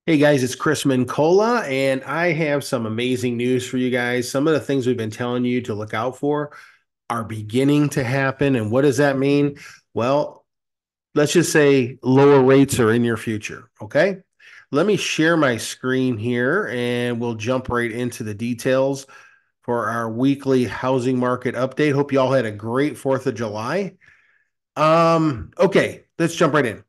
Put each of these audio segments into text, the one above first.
Hey guys, it's Chris Mincola, and I have some amazing news for you guys. Some of the things we've been telling you to look out for are beginning to happen. And what does that mean? Well, let's just say lower rates are in your future. Okay. Let me share my screen here and we'll jump right into the details for our weekly housing market update. Hope you all had a great 4th of July. Okay, let's jump right in.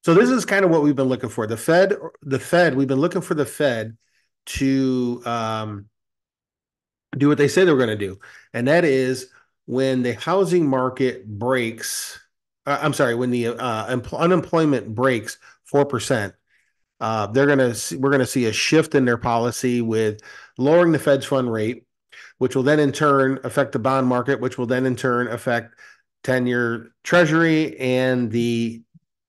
So this is kind of what we've been looking for. We've been looking for the Fed to do what they say they're going to do, and that is when the housing market breaks. I'm sorry, when the unemployment breaks 4%, we're gonna see a shift in their policy with lowering the Fed's fund rate, which will then in turn affect the bond market, which will then in turn affect 10-year treasury and the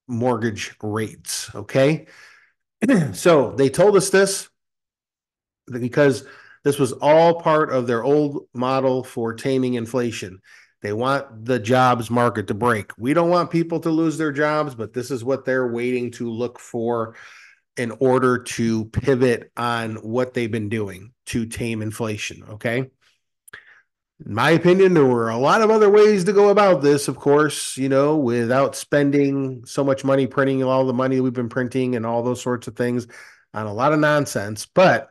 mortgage rates. Okay. So they told us this because this was all part of their old model for taming inflation. They want the jobs market to break. We don't want people to lose their jobs, but this is what they're waiting to look for in order to pivot on what they've been doing to tame inflation. Okay. In my opinion, there were a lot of other ways to go about this, of course, without spending so much money printing all the money we've been printing and all those sorts of things on a lot of nonsense. But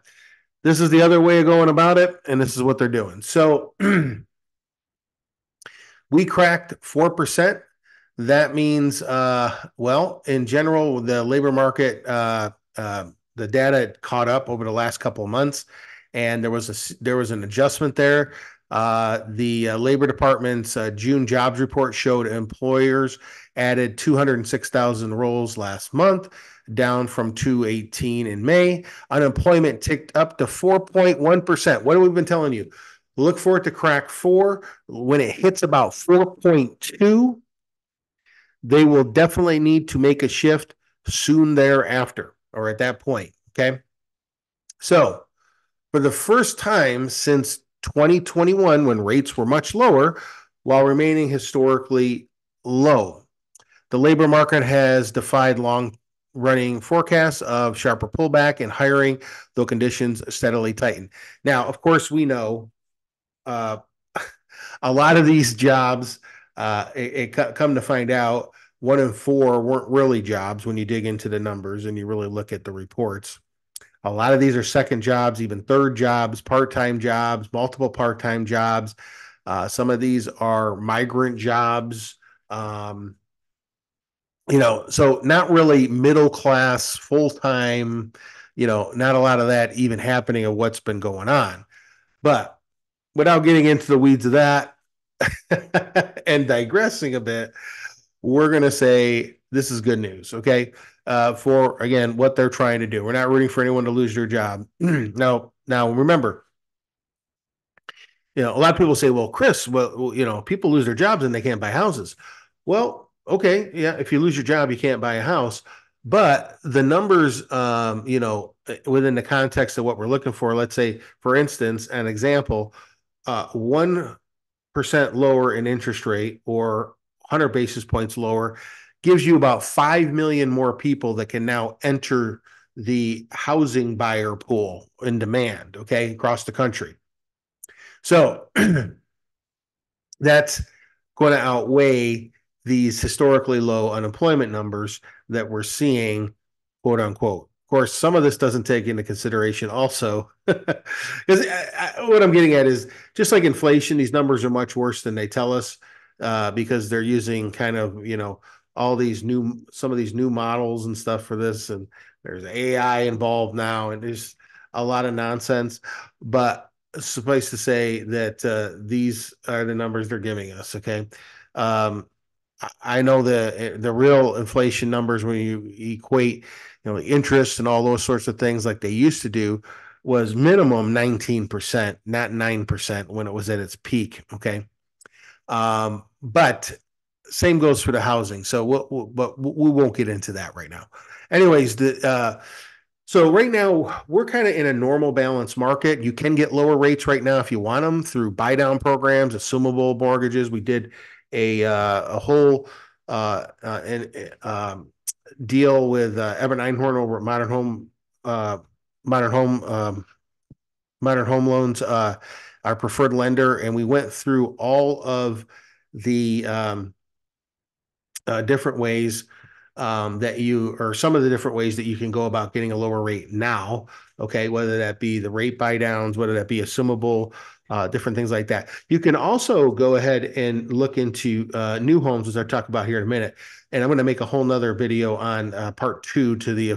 this is the other way of going about it, and this is what they're doing. So we cracked 4%. That means, well, in general, the labor market, the data caught up over the last couple of months, and there was an adjustment there. The Labor Department's June jobs report showed employers added 206,000 roles last month, down from 218 in May. Unemployment ticked up to 4.1%. What have we been telling you? Look for it to crack 4. When it hits about 4.2, they will definitely need to make a shift soon thereafter or at that point. Okay. So, for the first time since 2021, when rates were much lower while remaining historically low, the labor market has defied long running forecasts of sharper pullback in hiring, though conditions steadily tighten. Now, of course, we know uh, a lot of these jobs, come to find out, 1 in 4 weren't really jobs when you dig into the numbers and you really look at the reports. A lot of these are second jobs, even third jobs, part-time jobs, multiple part-time jobs. Some of these are migrant jobs. Um, so not really middle class, full-time, not a lot of that even happening of what's been going on. But without getting into the weeds of that and digressing a bit, we're going to say this is good news. Okay. For again, what they're trying to do. We're not rooting for anyone to lose their job. Now remember, a lot of people say, well, Chris, well, people lose their jobs and they can't buy houses. Well, okay. Yeah. If you lose your job, you can't buy a house. But the numbers, within the context of what we're looking for, let's say, for instance, an example, 1% lower in interest rate or 100 basis points lower gives you about 5 million more people that can now enter the housing buyer pool in demand, okay, across the country. So that's going to outweigh these historically low unemployment numbers that we're seeing, quote unquote. Of course, some of this doesn't take into consideration also, because what I'm getting at is just like inflation, these numbers are much worse than they tell us, because they're using kind of, some of these new models and stuff for this. And there's AI involved now, and there's a lot of nonsense. But suffice to say that these are the numbers they're giving us. Okay. Um, I know the real inflation numbers when you equate, interest and all those sorts of things like they used to do was minimum 19%, not 9% when it was at its peak. Okay. But same goes for the housing. So but we won't get into that right now. Anyways, so right now we're kind of in a normal balance market. You can get lower rates right now if you want them through buy down programs, assumable mortgages. We did a whole deal with Evan Einhorn over at Modern Home Modern Home, Modern Home Loans, our preferred lender, and we went through all of the different ways that you, or some of the different ways that you can go about getting a lower rate now. Okay, whether that be the rate buy downs, whether that be assumable, different things like that. You can also go ahead and look into new homes, as I talk about here in a minute. And I'm going to make a whole nother video on part 2 to the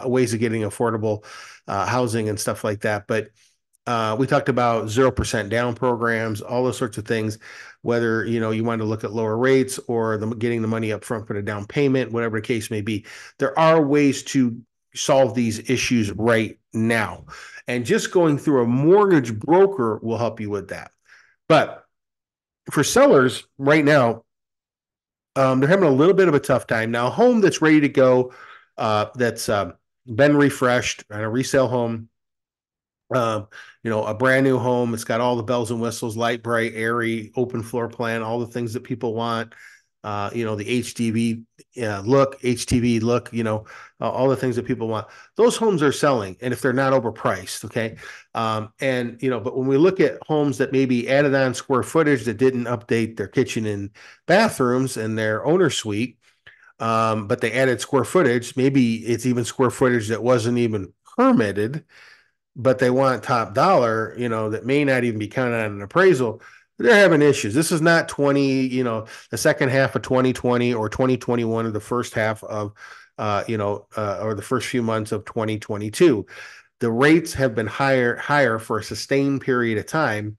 ways of getting affordable housing and stuff like that. But we talked about 0% down programs, all those sorts of things, whether, you want to look at lower rates or getting the money up front for the down payment, whatever the case may be. There are ways to solve these issues right now. And just going through a mortgage broker will help you with that. But for sellers right now, they're having a little bit of a tough time. Now, a home that's ready to go, that's been refreshed, and a resale home, a brand new home. It's got all the bells and whistles, light, bright, airy, open floor plan, all the things that people want. The HTV look, all the things that people want. Those homes are selling, and if they're not overpriced, okay. But when we look at homes that maybe added on square footage that didn't update their kitchen and bathrooms and their owner suite, but they added square footage, maybe it's even square footage that wasn't even permitted, but they want top dollar, that may not even be counted on an appraisal. They're having issues. This is not the second half of 2020 or 2021 or the first half of, or the first few months of 2022. The rates have been higher for a sustained period of time.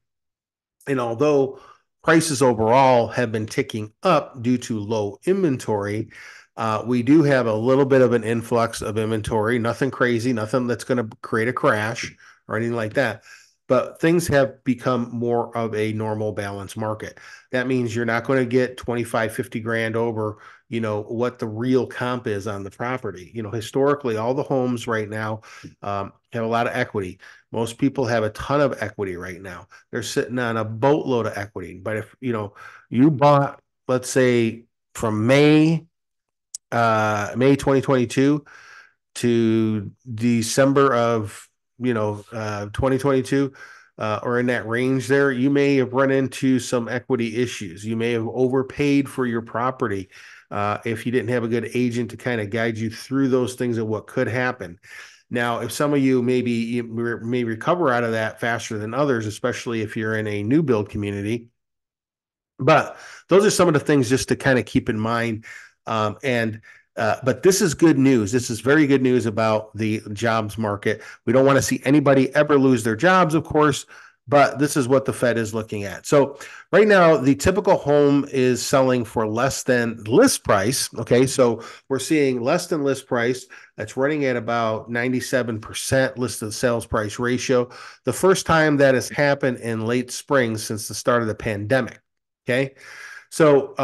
And although prices overall have been ticking up due to low inventory, we do have a little bit of an influx of inventory, nothing crazy, nothing that's going to create a crash or anything like that. But things have become more of a normal balanced market. That means you're not going to get 25, 50 grand over, what the real comp is on the property. Historically, all the homes right now have a lot of equity. Most people have a ton of equity right now. They're sitting on a boatload of equity. But if, you bought, let's say from May 2022 to December of 2022, or in that range there, you may have run into some equity issues. You may have overpaid for your property if you didn't have a good agent to kind of guide you through those things and what could happen. Now, if some of you may recover out of that faster than others, especially if you're in a new build community. But those are some of the things just to kind of keep in mind. But this is good news. This is very good news about the jobs market. We don't want to see anybody ever lose their jobs, of course, but this is what the Fed is looking at. So right now, the typical home is selling for less than list price. Okay, so we're seeing less than list price. That's running at about 97% listed sales price ratio. The first time that has happened in late spring since the start of the pandemic. Okay. So,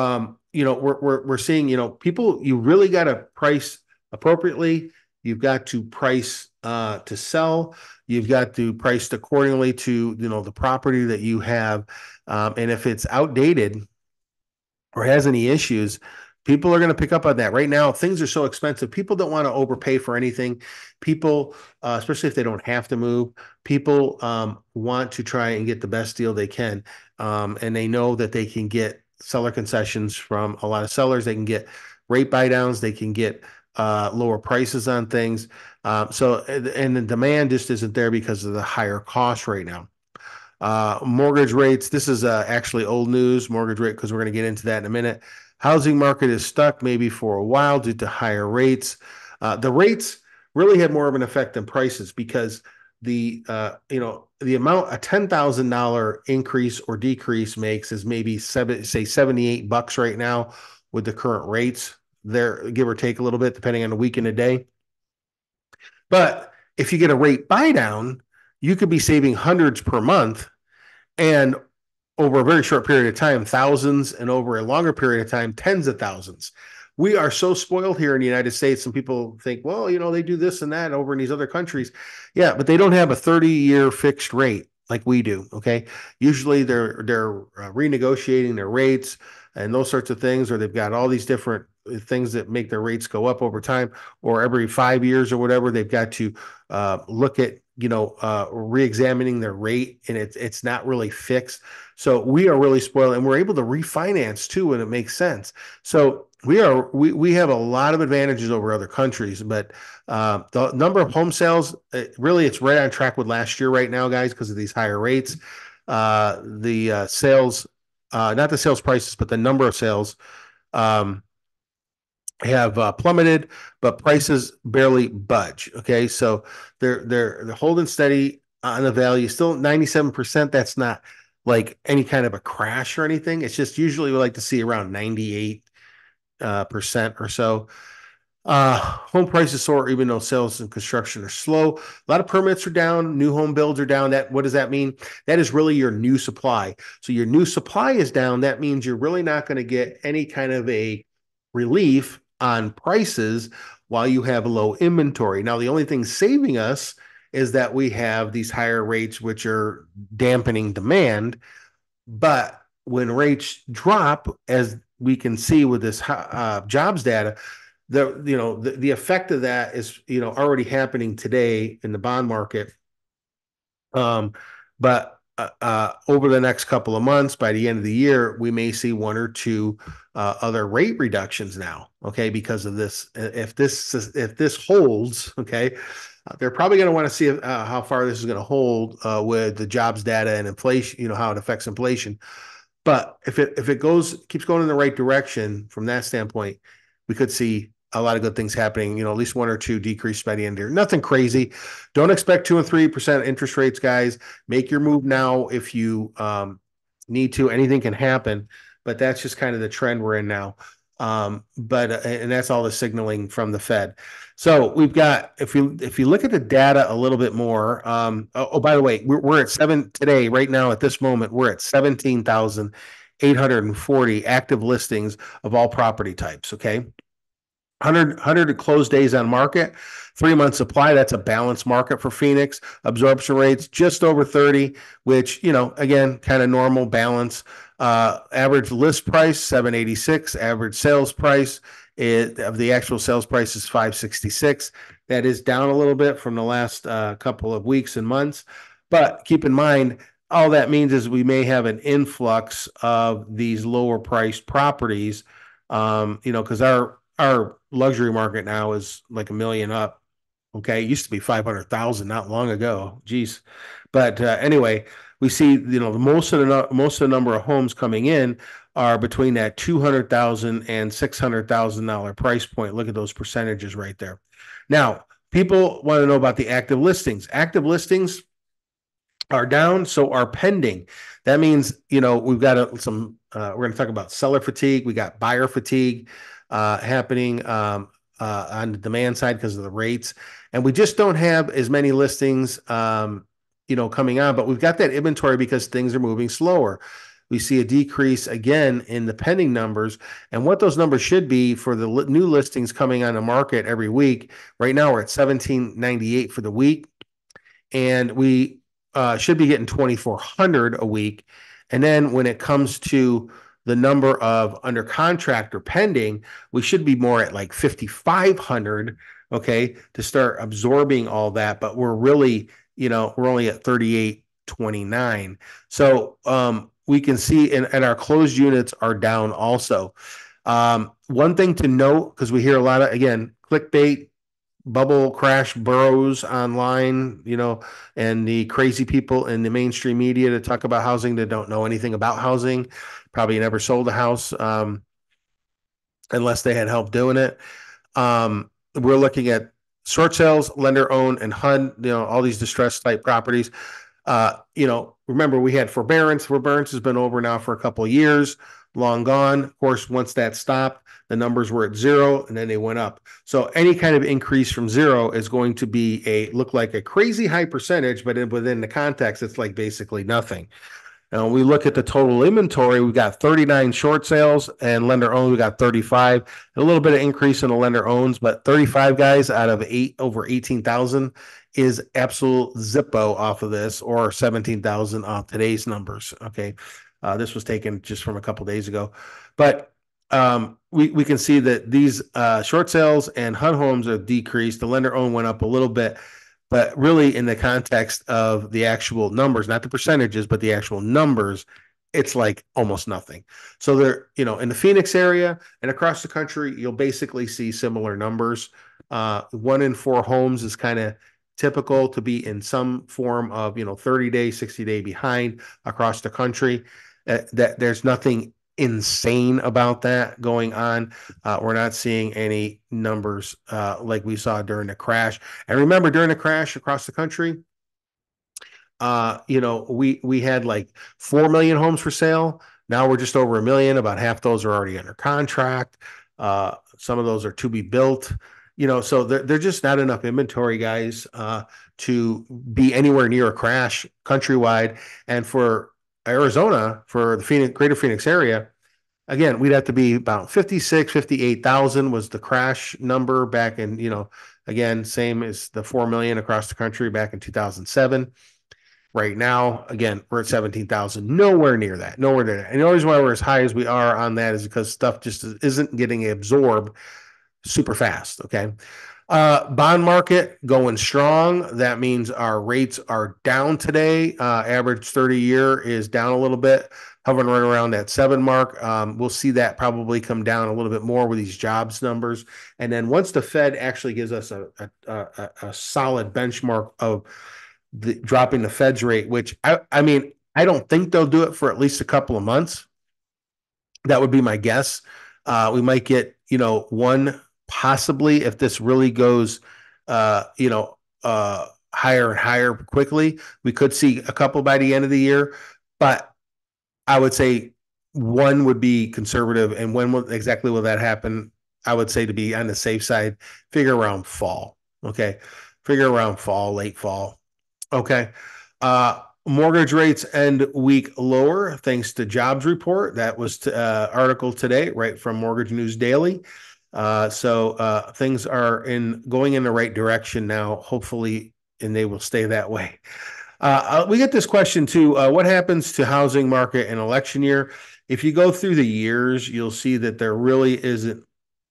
we're seeing, people, you really got to price appropriately. You've got to price to sell. You've got to price accordingly to, the property that you have. And if it's outdated or has any issues, people are going to pick up on that. Right now, things are so expensive. People don't want to overpay for anything. People, especially if they don't have to move, people want to try and get the best deal they can. And they know that they can get seller concessions from a lot of sellers. They can get rate buy downs. They can get lower prices on things. And the demand just isn't there because of the higher cost right now. Mortgage rates. This is actually old news, mortgage rate, because we're going to get into that in a minute. Housing market is stuck maybe for a while due to higher rates. The rates really had more of an effect than prices because the amount a $10,000 increase or decrease makes is maybe $78 right now with the current rates there, give or take a little bit depending on the week and the day. But if you get a rate buy down, you could be saving hundreds per month, and over a very short period of time, thousands, and over a longer period of time, tens of thousands. We are so spoiled here in the United States. Some people think, well, they do this and that over in these other countries. Yeah, but they don't have a 30-year fixed rate like we do. Okay. Usually they're renegotiating their rates and those sorts of things, or they've got all these different things that make their rates go up over time, or every 5 years or whatever, they've got to look at, re-examining their rate, and it's not really fixed. So we are really spoiled, and we're able to refinance too, and it makes sense. So we have a lot of advantages over other countries, but the number of home sales, really, it's right on track with last year right now, guys, because of these higher rates. The sales, not the sales prices, but the number of sales um, have plummeted, but prices barely budge. Okay, so they're holding steady on the value, still 97%. That's not like any kind of a crash or anything. It's just usually we like to see around 98 percent or so. Home prices soar even though sales and construction are slow. A lot of permits are down, new home builds are down. What does that mean? That is really your new supply. So your new supply is down. That means you're really not going to get any kind of a relief on prices while you have low inventory. Now, the only thing saving us is that we have these higher rates, which are dampening demand. But when rates drop, as we can see with this jobs data, the effect of that is already happening today in the bond market. But over the next couple of months, by the end of the year, we may see one or two other rate reductions now. Okay, because of this. If this holds, okay, they're probably going to want to see how far this is going to hold with the jobs data and inflation. How it affects inflation. But if it keeps going in the right direction from that standpoint, we could see a lot of good things happening. At least one or two decrease by the end of the year. Nothing crazy. Don't expect 2 and 3% interest rates, guys. Make your move now if you need to. Anything can happen, but that's just kind of the trend we're in now. And that's all the signaling from the Fed. So we've got, if you look at the data a little bit more, by the way, we're at today, right now at this moment, we're at 17,840 active listings of all property types. Okay. 100 closed days on market, 3 month supply. That's a balanced market for Phoenix. Absorption rates just over 30, which, again, kind of normal balance. Average list price, 786. Average sales price of the actual sales price is 566. That is down a little bit from the last couple of weeks and months. But keep in mind, all that means is we may have an influx of these lower priced properties, because our luxury market now is like $1 million up. Okay. It used to be 500,000 not long ago. Geez. But anyway, we see, most of the number of homes coming in are between that $200,000 and $600,000 price point. Look at those percentages right there. Now, people want to know about the active listings. Active listings are down, so are pending. That means, we've got we're going to talk about seller fatigue. We got buyer fatigue happening on the demand side because of the rates. And we just don't have as many listings, coming on, but we've got that inventory because things are moving slower. We see a decrease again in the pending numbers, and what those numbers should be for the new listings coming on the market every week. Right now we're at 1798 for the week, and we should be getting 2,400 a week. And then when it comes to the number of under contract or pending, we should be more at like 5,500, okay, to start absorbing all that. But we're really, we're only at 3,829. So we can see, and our closed units are down also. One thing to note, because we hear a lot of, again, clickbait, bubble crash burrows online, and the crazy people in the mainstream media to talk about housing that don't know anything about housing, probably never sold a house unless they had help doing it. We're looking at short sales, lender owned, and HUD, all these distressed type properties. Remember we had forbearance. Forbearance has been over now for a couple of years, long gone. Of course, once that stopped, the numbers were at zero and then they went up. So any kind of increase from zero is going to look like a crazy high percentage, but within the context, it's like basically nothing. Now, when we look at the total inventory, we've got 39 short sales, and lender owned, we got 35. A little bit of increase in the lender owns, but 35 guys out of over 18,000 is absolute Zippo off of this, or 17,000 off today's numbers. Okay. This was taken just from a couple days ago. But we can see that these short sales and HUD homes have decreased. The lender owned went up a little bit, but really in the context of the actual numbers, not the percentages, but the actual numbers, it's like almost nothing. So they're, in the Phoenix area and across the country, you'll basically see similar numbers. 1 in 4 homes is kind of typical to be in some form of, 30-day, 60-day behind across the country. That there's nothing insane about that going on. We're not seeing any numbers like we saw during the crash. And remember, during the crash across the country, we had like 4 million homes for sale. Now we're just over 1 million. About half those are already under contract. Some of those are to be built. So they're just not enough inventory, guys, to be anywhere near a crash countrywide. And for Arizona, for the greater Phoenix area, again, we'd have to be about 58,000 was the crash number back in, again, same as the 4 million across the country back in 2007. Right now, again, we're at 17,000, nowhere near that, nowhere near that. And the only reason why we're as high as we are on that is because stuff just isn't getting absorbed super fast. Okay. Bond market going strong. That means our rates are down today. Average 30-year is down a little bit, hovering right around that 7 mark. We'll see that probably come down a little bit more with these jobs numbers. And then once the Fed actually gives us a solid benchmark of dropping the Fed's rate, which I mean, I don't think they'll do it for at least a couple of months. That would be my guess. We might get, one possibly if this really goes, higher and higher quickly. We could see a couple by the end of the year, but I would say one would be conservative. And when exactly will that happen? I would say to be on the safe side, figure around fall. Okay. Figure around fall, late fall. Okay. Mortgage rates end week lower thanks to jobs report. That was article today, right from Mortgage News Daily. So things are going in the right direction now, hopefully, and they will stay that way. We get this question too. What happens to housing market in election year? If you go through the years, you'll see that there really isn't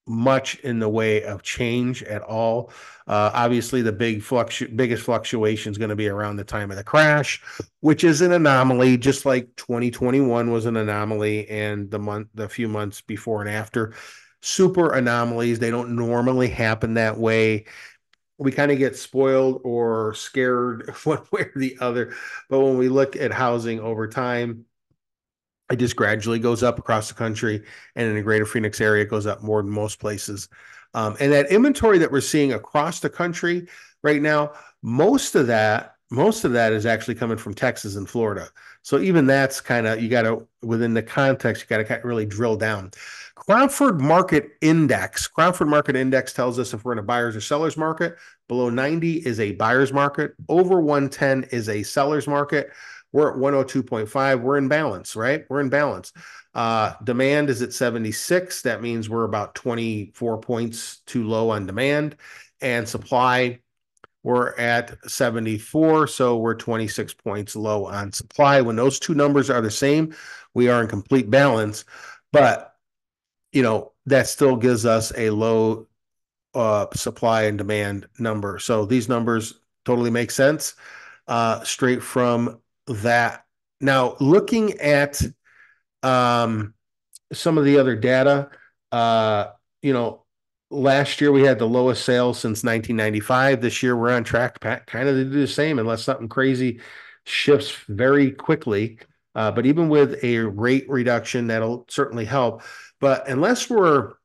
much in the way of change at all. Obviously, the biggest fluctuation is going to be around the time of the crash, which is an anomaly, just like 2021 was an anomaly, and the few months before and after, super anomalies. They don't normally happen that way. We kind of get spoiled or scared one way or the other. But when we look at housing over time, it just gradually goes up across the country, and in the greater Phoenix area, it goes up more than most places. And that inventory that we're seeing across the country right now, most of that is actually coming from Texas and Florida. So even that's kind of, you got to, within the context, you got to really drill down. Cromford Market Index tells us if we're in a buyer's or seller's market. Below 90 is a buyer's market. Over 110 is a seller's market. We're at 102.5. We're in balance, right? We're in balance. Demand is at 76. That means we're about 24 points too low on demand. And supply, we're at 74. So we're 26 points low on supply. When those two numbers are the same, we are in complete balance. But, that still gives us a low supply and demand number. So these numbers totally make sense straight from that. Now, looking at some of the other data, last year we had the lowest sales since 1995. This year we're on track kind of to do the same unless something crazy shifts very quickly. But even with a rate reduction, that'll certainly help. But unless we're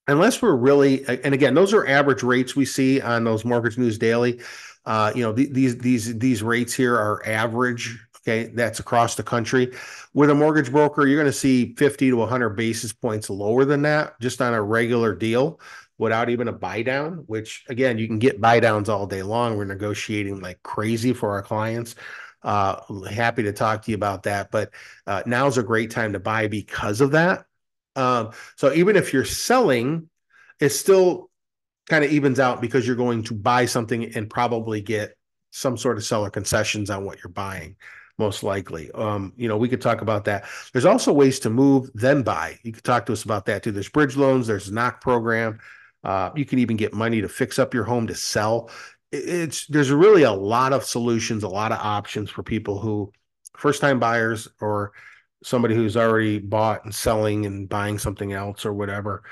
really, and again, those are average rates we see on those Mortgage News Daily. These rates here are average. Okay, that's across the country. With a mortgage broker, you're going to see 50 to 100 basis points lower than that just on a regular deal without even a buy down, which again, you can get buy downs all day long. We're negotiating like crazy for our clients. Happy to talk to you about that. But now's a great time to buy because of that. So even if you're selling, it still kind of evens out because you're going to buy something and probably get some sort of seller concessions on what you're buying. most likely. We could talk about that. There's also ways to move, then buy. You could talk to us about that too. There's bridge loans, there's knock program. You can even get money to fix up your home to sell. There's really a lot of solutions, a lot of options for people who first time buyers or somebody who's already bought and selling and buying something else or whatever.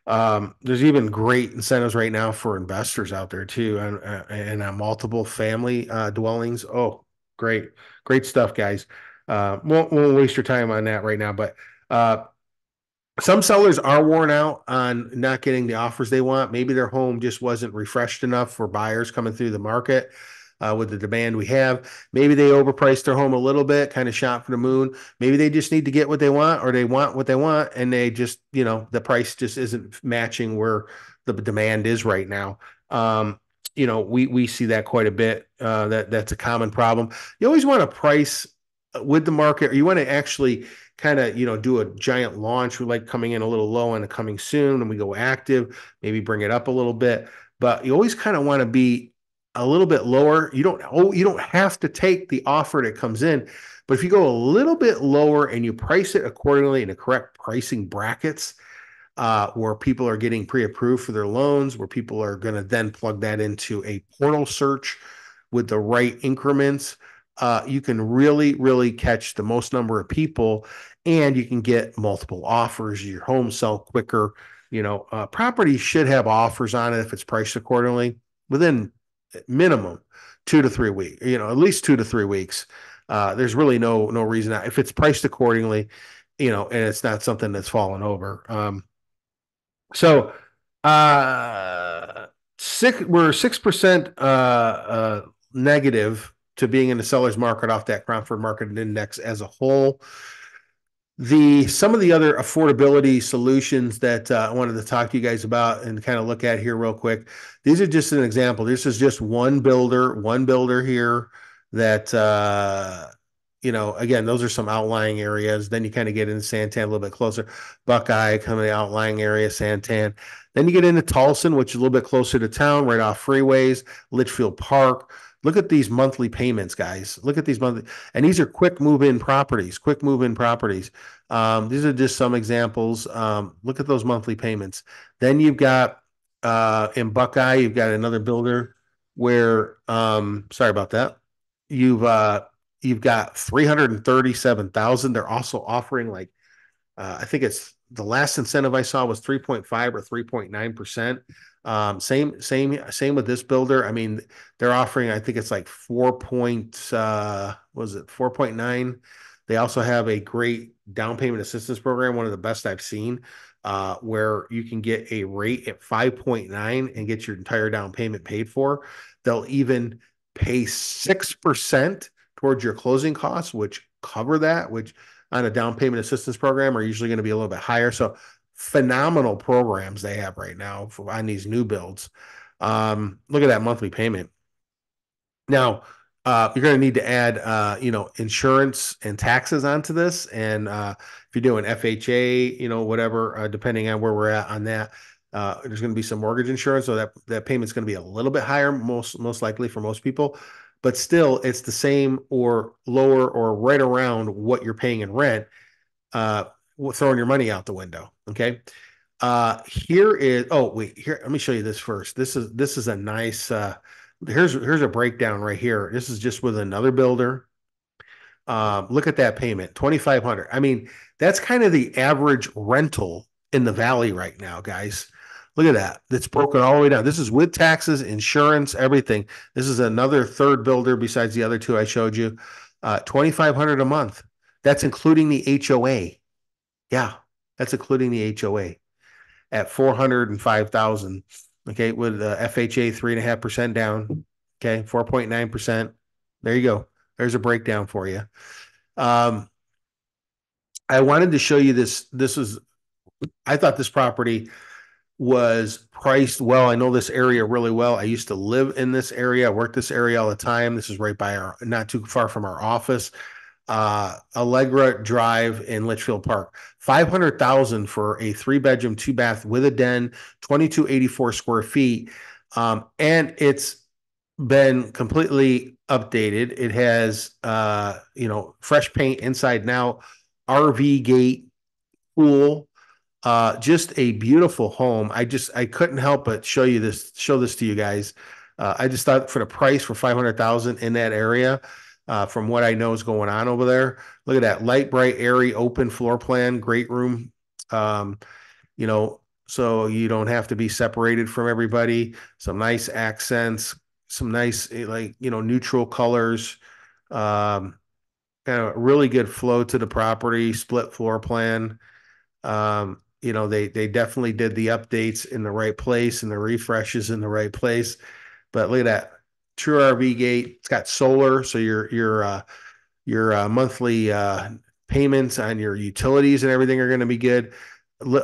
There's even great incentives right now for investors out there too, and multiple family dwellings. Oh, great, great stuff, guys. Won't waste your time on that right now, but some sellers are worn out on not getting the offers they want. Maybe their home just wasn't refreshed enough for buyers coming through the market with the demand we have. Maybe they overpriced their home a little bit, kind of shot for the moon. Maybe they just need to get what they want, or they want what they want, and they just, the price just isn't matching where the demand is right now. We see that quite a bit. That's a common problem. You always want to price with the market, or you want to actually kind of do a giant launch. We like coming in a little low and coming soon, and we go active, maybe bring it up a little bit, but you always kind of want to be a little bit lower. You don't have to take the offer that comes in, but if you go a little bit lower and you price it accordingly in the correct pricing brackets, where people are getting pre-approved for their loans, where people are going to then plug that into a portal search with the right increments, you can really, really catch the most number of people, and you can get multiple offers. Your home sell quicker. Property should have offers on it if it's priced accordingly within minimum 2 to 3 weeks. At least 2 to 3 weeks. There's really no reason if it's priced accordingly, and it's not something that's fallen over. So we're 6% negative to being in the seller's market off that Cromford Market Index as a whole. Some of the other affordability solutions that I wanted to talk to you guys about and kind of look at here real quick. These are just an example. This is just one builder here that again, those are some outlying areas. Then you kind of get into Santan a little bit closer. Buckeye, kind of the outlying area, Santan. Then you get into Tolleson, which is a little bit closer to town, right off freeways, Litchfield Park. Look at these monthly payments, guys. Look at these monthly, and these are quick move-in properties. These are just some examples. Look at those monthly payments. Then you've got in Buckeye, you've got another builder where sorry about that. You've got 337,000. They're also offering I think it's the last incentive I saw was 3.5 or 3.9%. Same with this builder. I mean, they're offering, I think it's like 4.9. They also have a great down payment assistance program, one of the best I've seen, where you can get a rate at 5.9 and get your entire down payment paid for. They'll even pay 6% towards your closing costs, which cover that, which on a down payment assistance program are usually going to be a little bit higher. So phenomenal programs they have right now on these new builds. Look at that monthly payment. Now, you're going to need to add, insurance and taxes onto this. And if you're doing FHA, whatever, depending on where we're at on that, there's going to be some mortgage insurance. So that payment's going to be a little bit higher, most likely for most people. But still, it's the same or lower or right around what you're paying in rent, throwing your money out the window. Okay. Here, let me show you this first. This is a nice, here's a breakdown right here. This is just with another builder. Look at that payment, $2,500. I mean, that's kind of the average rental in the valley right now, guys. Look at that. It's broken all the way down. This is with taxes, insurance, everything. This is another third builder besides the other two I showed you. $2,500 a month. That's including the HOA. Yeah, that's including the HOA at $405,000. Okay, with FHA 3.5% down. Okay, 4.9%. There you go. There's a breakdown for you. I wanted to show you this. I thought this property was priced well. I know this area really well. I used to live in this area. I worked this area all the time. This is right by not too far from our office. Allegra Drive in Litchfield Park. $500,000 for a 3-bedroom, 2-bath with a den, 2,284 square feet. And it's been completely updated. It has fresh paint inside now, RV gate, pool, just a beautiful home. I couldn't help but show this to you guys. I just thought for the price for 500,000 in that area, from what I know is going on over there. Look at that light, bright, airy, open floor plan, great room. Um, so you don't have to be separated from everybody. Some nice accents, some nice neutral colors. Um, Kind of really good flow to the property, split floor plan. They definitely did the updates in the right place and the refreshes in the right place. But look at that true RV gate. It's got solar, so your monthly payments on your utilities and everything are going to be good.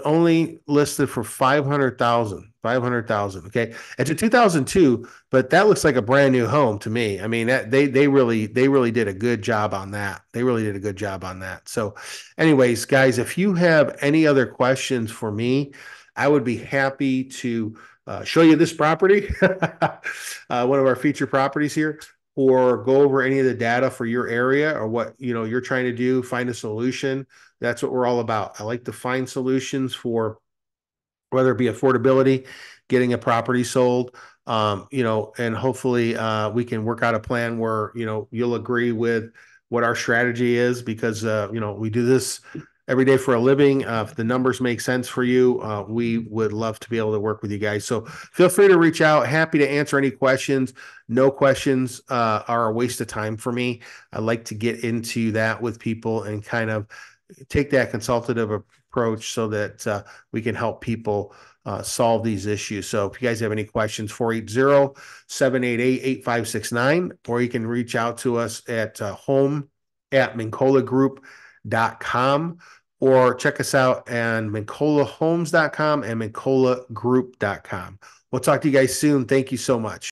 Only listed for 500,000. 500,000. Okay, it's a 2002, but that looks like a brand new home to me. I mean, they really did a good job on that. They really did a good job on that. So, anyways, guys, if you have any other questions for me, I would be happy to show you this property, one of our feature properties here, or go over any of the data for your area or what you're trying to do, find a solution. That's what we're all about. I like to find solutions for whether it be affordability, getting a property sold, and hopefully we can work out a plan where you'll agree with what our strategy is, because we do this every day for a living. If the numbers make sense for you, we would love to be able to work with you guys. So feel free to reach out. Happy to answer any questions. No questions are a waste of time for me. I like to get into that with people and kind of take that consultative approach so that we can help people solve these issues. So if you guys have any questions, 480-788-8569, or you can reach out to us at home@mincolagroup.com, or check us out on mincolahomes.com and mincolagroup.com. We'll talk to you guys soon. Thank you so much.